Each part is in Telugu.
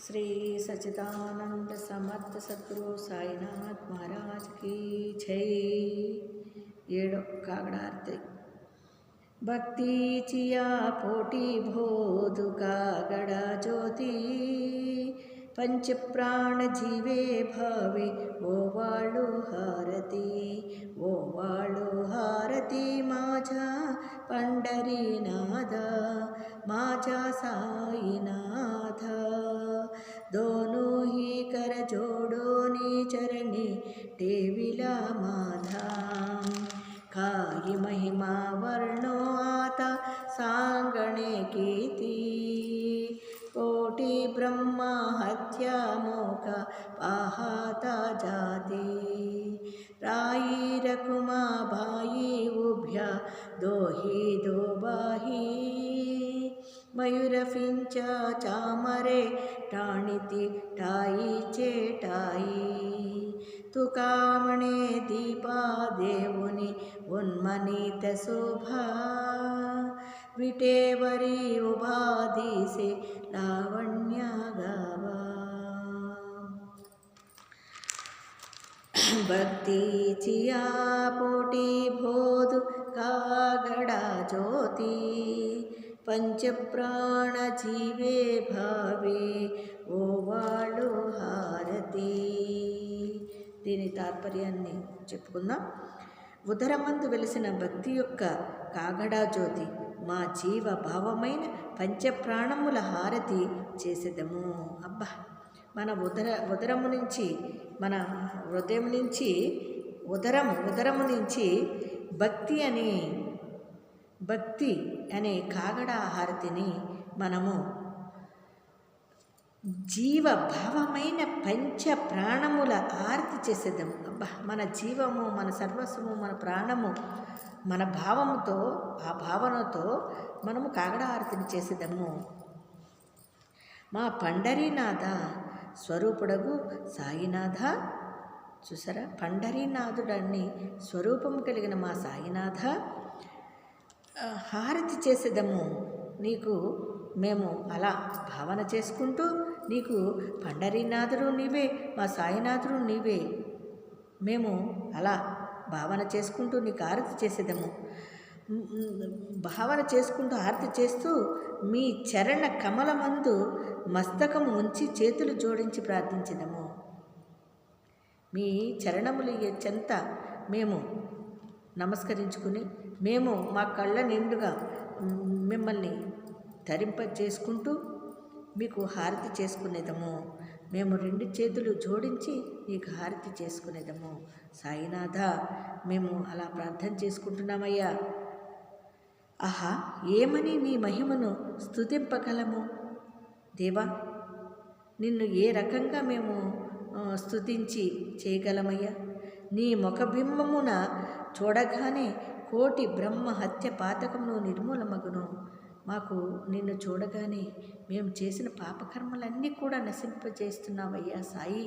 श्री सच्चिदानंद समर्थ सद्गुरु साईनाथ महाराज की जय। ఏడో కాగడార్తి భక్తి చియా పోటీ బోధు కాగడ జ్యోతి పంచ ప్రాణ జీవే భావి ఓవాళ్ళు హారతి ఓవాళ్ళు హారతి माझा पंढरीनाथ माझा साईनाथ दोनों ही कर जोडोनी चरणी टेविला माझा काही महिमा वर्णो आता सांगणे किती कोटी ब्रह्मा हत्या मोका पाहता जाते राई रकुमा भाई उभ्या दोही दोबाही मयूर फिंच चामरे टाणिती टाईचे टाई तुका म्हणे दीपा देऊनी उन्मनीत शोभा विटेवरी उभा दिसे लावण्य गावा भक्तीची या पोटी बोधु कागडा ज्योती पंचप्राण जीवे भावे ఓవాళ్ళు హారతి. దీని తాత్పర్యాన్ని చెప్పుకుందాం. ఉదరమందు వెలిసిన భక్తి యొక్క కాగడా జ్యోతి మా జీవ భావమైన పంచప్రాణముల హారతి చేసేదము. అబ్బా, మన ఉదరము నుంచి, మన హృదయం నుంచి, ఉదరము నుంచి భక్తి అనే కాగడా హారతిని మనము జీవభావమైన పంచ ప్రాణముల ఆరతి చేసేద్దాం. అబ్బా, మన జీవము, మన సర్వస్వము, మన ప్రాణము, మన భావముతో, ఆ భావనతో మనము కాగడా ఆరతిని చేసేద్దాము. మా పండరీనాథ స్వరూపుడగు సాయినాథ, చూసారా, పండరీనాథుడని స్వరూపము కలిగిన మా సాయినాథ హారతి చేసేదము. నీకు మేము అలా భావన చేసుకుంటూ, నీకు పండరీనాథుడు నీవే, మా సాయినాథుడు నీవే, మేము అలా భావన చేసుకుంటూ నీకు ఆరతి చేసేదము. భావన చేసుకుంటూ ఆరతి చేస్తూ మీ చరణ కమలమందు మస్తకము ఉంచి చేతులు జోడించి ప్రార్థించదము. మీ చరణములు చెంత మేము నమస్కరించుకుని, మేము మా కళ్ళ నిండుగా మిమ్మల్ని ధరింపజేసుకుంటూ మీకు హారతి చేసుకునేదము. మేము రెండు చేతులు జోడించి నీకు హారతి చేసుకునేదము. సాయినాథ, మేము అలా ప్రార్థన చేసుకుంటున్నామయ్యా. ఆహా, ఏమని నీ మహిమను స్తుతింపగలము దేవా, నిన్ను ఏ రకంగా మేము స్తుతించి చేయగలమయ్యా. నీ ముఖబింబమున చూడగానే కోటి బ్రహ్మ హత్య పాతకమును నిర్మూలమగును. మాకు నిన్ను చూడగానే మేము చేసిన పాపకర్మలన్నీ కూడా నశింపజేస్తున్నావయ్యా సాయి.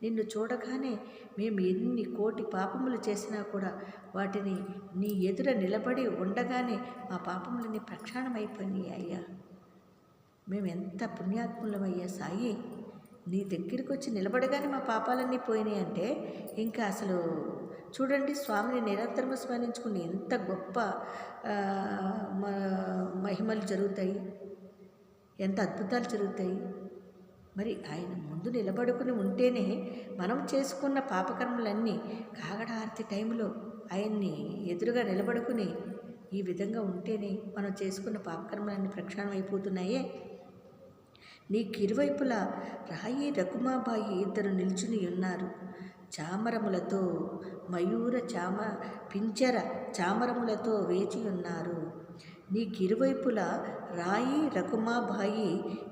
నిన్ను చూడగానే మేము ఎన్ని కోటి పాపములు చేసినా కూడా వాటిని నీ ఎదుర నిలబడి ఉండగానే మా పాపములన్నీ ప్రక్షాళమైపోయినాయి అయ్యా. మేము ఎంత పుణ్యాత్ములమయ్యా సాయి. నీ దగ్గరికి వచ్చి నిలబడగానే మా పాపాలన్నీ పోయినాయి అంటే ఇంకా అసలు చూడండి, స్వామిని నిరంతరము స్మరించుకుని ఎంత గొప్ప మహిమలు జరుగుతాయి, ఎంత అద్భుతాలు జరుగుతాయి. మరి ఆయన ముందు నిలబడుకుని ఉంటేనే మనం చేసుకున్న పాపకర్మలన్నీ కాగడా ఆరతి టైంలో ఆయన్ని ఎదురుగా నిలబడుకుని ఈ విధంగా ఉంటేనే మనం చేసుకున్న పాపకర్మలన్నీ ప్రక్షాళన అయిపోతున్నాయే. నీకు ఇరువైపులా రాయి రకుమాబాయి ఇద్దరు నిల్చుని ఉన్నారు. చామరములతో మయూర పించర చామరములతో వేచి ఉన్నారు. నీకిరువైపులా రాయి రకుమాబాయి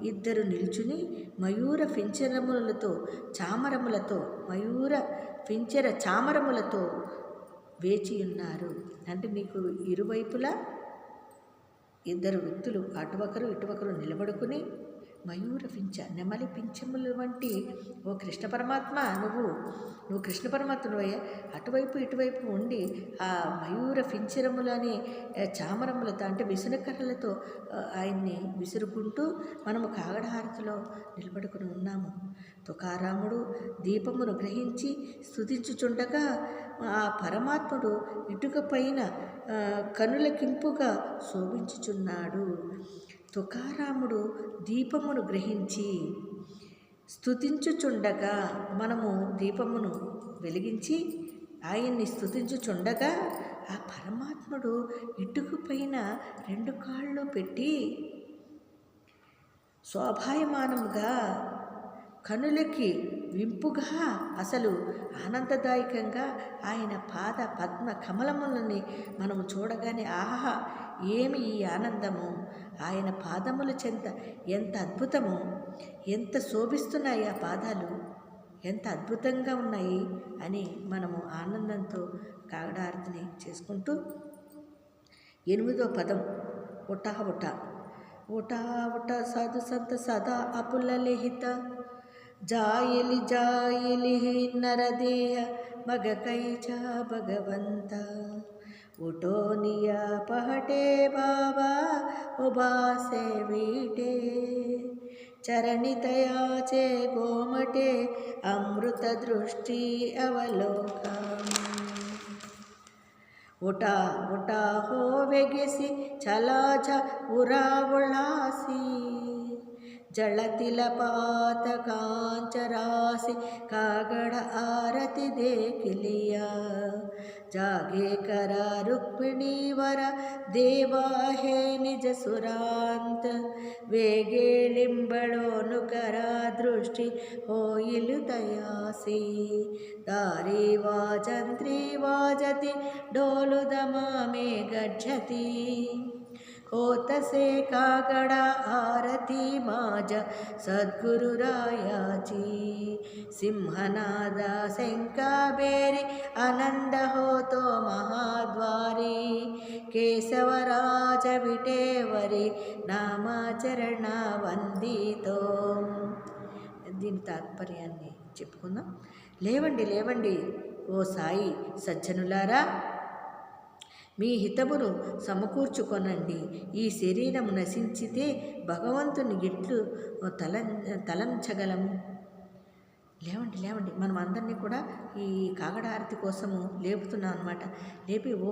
ఇద్దరు నిల్చుని మయూర పించర చామరములతో వేచి ఉన్నారు. అంటే నీకు ఇరువైపులా ఇద్దరు వ్యక్తులు అటువకరు ఇటువకరు నిలబడుకుని మయూర పింఛ నెమలి పింఛములు వంటి ఓ కృష్ణ పరమాత్మ నువ్వు కృష్ణ పరమాత్మవయ్యా, అటువైపు ఇటువైపు ఉండి ఆ మయూర పింఛరములని చామరములతో అంటే విసునకర్రలతో ఆయన్ని విసురుకుంటూ మనము కాగడహారతిలో నిలబడుకుని ఉన్నాము. తుకారాముడు దీపమును గ్రహించి స్తుతించుచుండగా ఆ పరమాత్ముడు ఇటుక పైన కనులకింపుగా శోభించుచున్నాడు. తుకారాముడు దీపమును గ్రహించి స్తుతించుచుండగా, మనము దీపమును వెలిగించి ఆయన్ని స్తుతించుచుండగా ఆ పరమాత్ముడు ఇటుక పైన 2 కాళ్ళు పెట్టి శోభాయమానముగా కనులకి వింపుగా అసలు ఆనందదాయకంగా ఆయన పాద పద్మ కమలములని మనము చూడగానే ఆహా ఏమి ఈ ఆనందము, ఆయన పాదముల చెంత ఎంత అద్భుతము, ఎంత శోభిస్తున్నాయి ఆ పాదాలు, ఎంత అద్భుతంగా ఉన్నాయి అని మనము ఆనందంతో కాగడారతిని చేసుకుంటూ 8వ పదం ఉటా ఉటా ఉటా ఉటా సాధు సంత సదా అపులలిహిత జాయలి జాయలి నరదేయ మగకైచ భగవంత ఉటోనియా పహటే బాబా ఉబాసే వీటే చరణితయాచే గోమటే అమృత దృష్టి అవలోకం ఉటా ఉటా ಹೋವೆಗೆಸಿ ಛಲಾಛ ಉರಾವುಳಾಸಿ ಜಳತಿಲಪಾತ ಕಾಂಚರಾಸಿ ಕಾಗಡ ಆರತಿ ದೇಖಿಲಿಯ ಜಾಗೆ ಕರ ರುಕ್ಮಿಣೀವರ ದೇವಾ ಹೇ ನಿಜ ಸುರಾಂತ ವೇಗೇಳಿಂಬಳೋನು ಕರ ದೃಷ್ಟಿ ಹೋಯಿಲು ದಯಾಸಿ दारी वाजंत्री वाजती डोलु दमामे गच्छति होतसे कागड़ा आरती माज सद्गुरु रायाची सिंहनाद शंकाबेरी आनंद हो तो महाद्वारी केशवराज विटेवरी नामाचरण वंदितो దీని తాత్పర్యాన్ని చెప్పుకుందాం. లేవండి లేవండి ఓ సాయి సజ్జనులారా, మీ హితమును సమకూర్చుకొనండి. ఈ శరీరము నశించితే భగవంతుని ఎట్లు తలంచగలము. లేవండి లేవండి. మనం అందరినీ కూడా ఈ కాగడారతి కోసము లేపుతున్నాం అన్నమాట. లేపి ఓ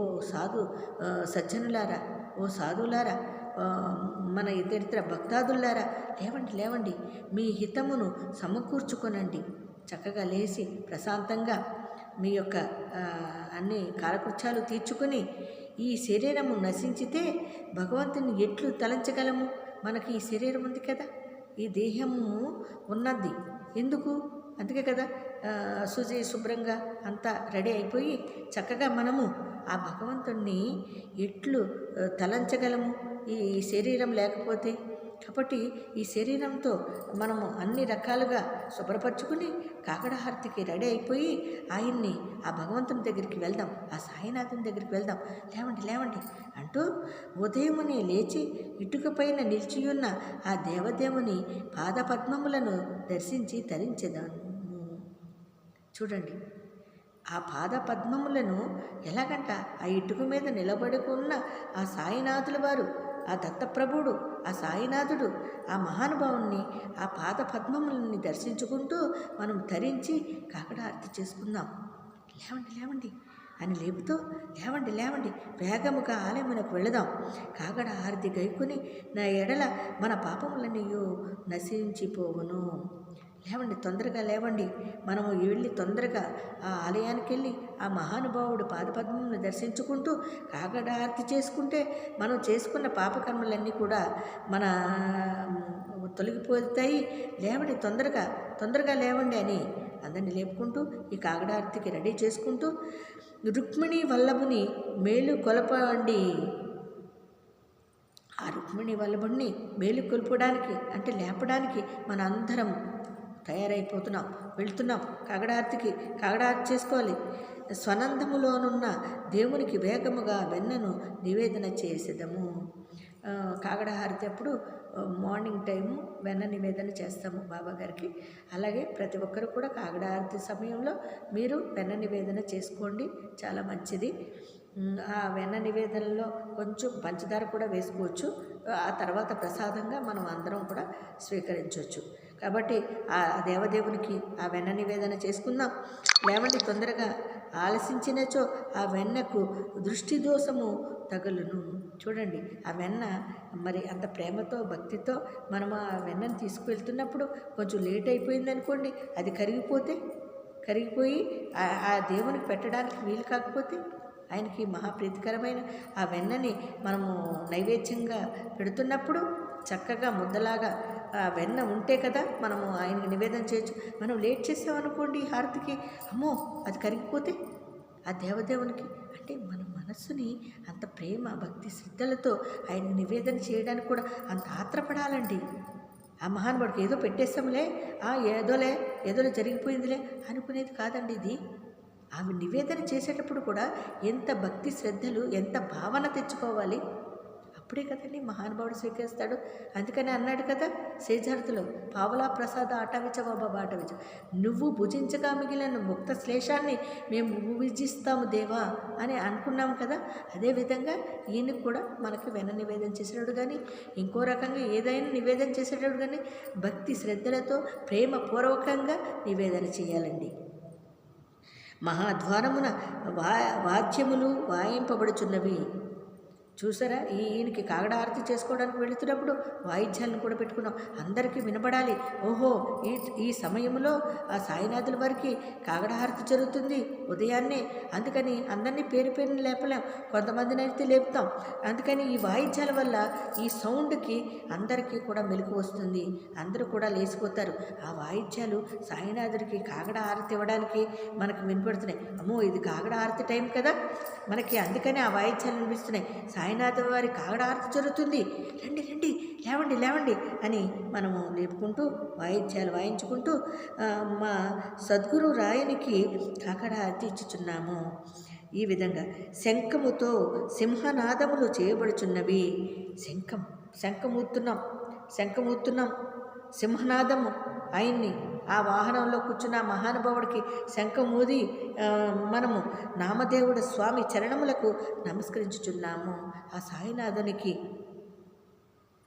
సజ్జనులారా, ఓ సాధులారా, మన ఇతరితర భక్తాదులారా, లేవండి లేవండి, మీ హితమును సమకూర్చుకొనండి. చక్కగా లేచి ప్రశాంతంగా మీ యొక్క అన్ని కాలకృత్యాలు తీర్చుకొని ఈ శరీరము నశించితే భగవంతుని ఎట్లు తలంచగలము. మనకి ఈ శరీరం ఉంది కదా, ఈ దేహము ఉన్నది ఎందుకు, అందుకే కదా శుభ్రంగా అంతా రెడీ అయిపోయి చక్కగా మనము ఆ భగవంతుణ్ణి ఎట్లు తలంచగలము ఈ శరీరం లేకపోతే. కాబట్టి ఈ శరీరంతో మనము అన్ని రకాలుగా శుభ్రపరచుకుని కాకడహారతికి రెడీ అయిపోయి ఆయన్ని ఆ భగవంతుని దగ్గరికి వెళ్దాం, ఆ సాయినాథుని దగ్గరికి వెళ్దాం. లేవండి లేవండి అంటూ ఉదయమునే లేచి ఇటుక పైన నిలిచియున్న ఆ దేవదేవుని పాదపద్మములను దర్శించి తరించెదాను. చూడండి, ఆ పాదపద్మములను ఎలాగంట ఆ ఇటుక మీద నిలబడుకున్న ఆ సాయినాథుల వారు, ఆ దత్తప్రభుడు, ఆ సాయినాథుడు, ఆ మహానుభావుణ్ణి ఆ పాదపద్మములని దర్శించుకుంటూ మనం ధరించి కాకడారతి చేసుకుందాం. లేవండి లేవండి అని లేపుతూ లేవండి లేవండి వేగముగా ఆలయమునకు వెళదాం. కాగడ హారతి గైకుని నా ఎడల మన పాపములన్నీయో నశించిపోవును. లేవండి, తొందరగా లేవండి. మనము వెళ్ళి తొందరగా ఆ ఆలయానికి వెళ్ళి ఆ మహానుభావుడు పాదపద్మమును దర్శించుకుంటూ కాగడారతి చేసుకుంటే మనం చేసుకున్న పాపకర్మలన్నీ కూడా మన తొలగిపోతాయి. లేవండి, తొందరగా లేవండి అని అందరినీ లేపుకుంటూ ఈ కాగడారతికి రెడీ చేసుకుంటూ రుక్మిణి వల్లభుని మేలు కొలపండి. ఆ రుక్మిణి వల్లభుని మేలు కొల్పడానికి అంటే లేపడానికి మన అందరం తయారైపోతున్నాం, వెళ్తున్నాం కాగడారతికి. కాగడారతి చేసుకోవాలి. స్వనందములోనున్న దేవునికి వేగముగా వెన్నను నివేదన చేసేదము. కాగడ హారతి అప్పుడు మార్నింగ్ టైము వెన్న నివేదన చేస్తాము బాబా గారికి. అలాగే ప్రతి ఒక్కరు కూడా కాగడ హారతి సమయంలో మీరు వెన్న నివేదన చేసుకోండి, చాలా మంచిది. ఆ వెన్న నివేదనలో కొంచెం పంచదార కూడా వేసుకోవచ్చు. ఆ తర్వాత ప్రసాదంగా మనం అందరం కూడా స్వీకరించవచ్చు. కాబట్టి ఆ దేవదేవునికి ఆ వెన్న నివేదన చేసుకుందాం. లేవండి తొందరగా, ఆలసించినచో ఆ వెన్నకు దృష్టి దోషము తగులును. చూడండి, ఆ వెన్న మరి అంత ప్రేమతో భక్తితో మనం ఆ వెన్నను తీసుకువెళ్తున్నప్పుడు కొంచెం లేట్ అయిపోయింది అనుకోండి, అది కరిగిపోయి ఆ దేవునికి పెట్టడానికి వీలు కాకపోతే, ఆయనకి మహాప్రీతికరమైన ఆ వెన్నని మనము నైవేద్యంగా పెడుతున్నప్పుడు చక్కగా ముద్దలాగా ఆ వెన్న ఉంటే కదా మనము ఆయనకి నివేదన చేయొచ్చు. మనం లేట్ చేసామనుకోండి హారతికి, అమ్మో అది కరిగిపోతే ఆ దేవదేవునికి అంటే మన మనస్సుని అంత ప్రేమ భక్తి శ్రద్ధలతో ఆయన నివేదన చేయడానికి కూడా అంత ఆత్రపడాలండి. ఆ మహానుభావుడికి ఏదో పెట్టేస్తాంలే, ఏదోలే జరిగిపోయిందిలే అనుకునేది కాదండి ఇది. ఆమె నివేదన చేసేటప్పుడు కూడా ఎంత భక్తి శ్రద్ధలు, ఎంత భావన తెచ్చుకోవాలి. అప్పుడే కదండి మహానుభావుడు స్వీకరిస్తాడు. అందుకని అన్నాడు కదా సేజార్తులో, పావలా ప్రసాద ఆటవిచ బాబా బాటవిచ, నువ్వు భుజించగా మిగిలిన ముక్త శ్లేషాన్ని మేము భుజిస్తాము దేవా అని అనుకున్నాం కదా. అదేవిధంగా ఈయనకు కూడా మనకి వెన్న నివేదన చేసేటప్పుడు కానీ ఇంకో రకంగా ఏదైనా నివేదన చేసేటప్పుడు కానీ భక్తి శ్రద్ధలతో ప్రేమపూర్వకంగా నివేదన చేయాలండి. మహాద్వారమున వాద్యములు వాయింపబడుచున్నవి. చూసారా, ఈయనకి కాగడ ఆరతి చేసుకోవడానికి వెళుతున్నప్పుడు వాయిద్యాలను కూడా పెట్టుకున్నాం, అందరికీ వినపడాలి. ఓహో, ఈ సమయంలో ఆ సాయినాథుల వారికి కాగడ హారతి జరుగుతుంది ఉదయాన్నే. అందుకని అందరినీ పేరుని లేపలేం, కొంతమందిని అయితే లేపుతాం. అందుకని ఈ వాయిద్యాల వల్ల ఈ సౌండ్కి అందరికీ కూడా మెలకు వస్తుంది, అందరూ కూడా లేచిపోతారు. ఆ వాయిద్యాలు సాయినాథుడికి కాగడ హారతి ఇవ్వడానికి మనకు వినపడుతున్నాయి. అమ్మో, ఇది కాగడ హారతి టైం కదా మనకి, అందుకని ఆ వాయిద్యాలు వినిపిస్తున్నాయి. సాయినాథ వారి కాగడ హారతి జరుగుతుంది, రండి రండి, లేవండి అని మనము లేపుకుంటూ వాయిద్యాలు వాయించుకుంటూ మా సద్గురు రాయనికి కాగడ హారతి ఇచ్చుచున్నాము. ఈ విధంగా శంఖముతో సింహనాదములు చేయబడుచున్నవి. శంఖమూతున్నాం సింహనాదము ఆయన్ని ఆ వాహనంలో కూర్చున్న మహానుభావుడికి శంఖమూది మనము నామదేవుడు స్వామి చరణములకు నమస్కరించుచున్నాము, ఆ సాయినాథునికి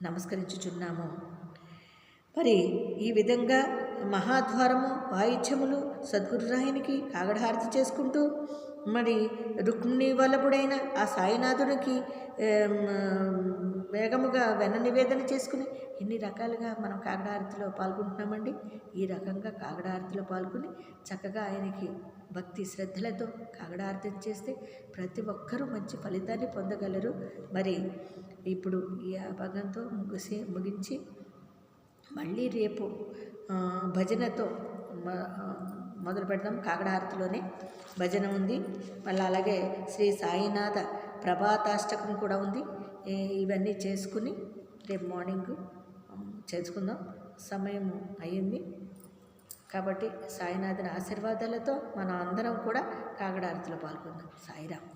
నమస్కరించుచున్నాము. మరి ఈ విధంగా మహాద్వారము వాయిద్యములు సద్గురురాయనికి కాగడహారతి చేసుకుంటూ మరి రుక్మిణి వల్లభుడైన ఆ సాయినాథునికి వేగముగా వెన్న నివేదన చేసుకుని ఎన్ని రకాలుగా మనం కాగడహారతిలో పాల్గొంటున్నామండి. ఈ రకంగా కాగడహారతిలో పాల్గొని చక్కగా ఆయనకి భక్తి శ్రద్ధలతో కాగడహారతి చేస్తే ప్రతి ఒక్కరూ మంచి ఫలితాన్ని పొందగలరు. మరి ఇప్పుడు ఈ భాగంతో ముగించి మళ్ళీ రేపు భజనతో మొదలు పెడదాం. కాగడహారతిలోనే భజన ఉంది, మళ్ళీ అలాగే శ్రీ సాయినాథ ప్రభాతాష్టకం కూడా ఉంది. ఇవన్నీ చేసుకుని రేపు మార్నింగ్ చేసుకుందాం. సమయం అయ్యింది కాబట్టి సాయినాథుని ఆశీర్వాదాలతో మనం అందరం కూడా కాగడహారతిలో పాల్గొందాం. సాయిరామ్.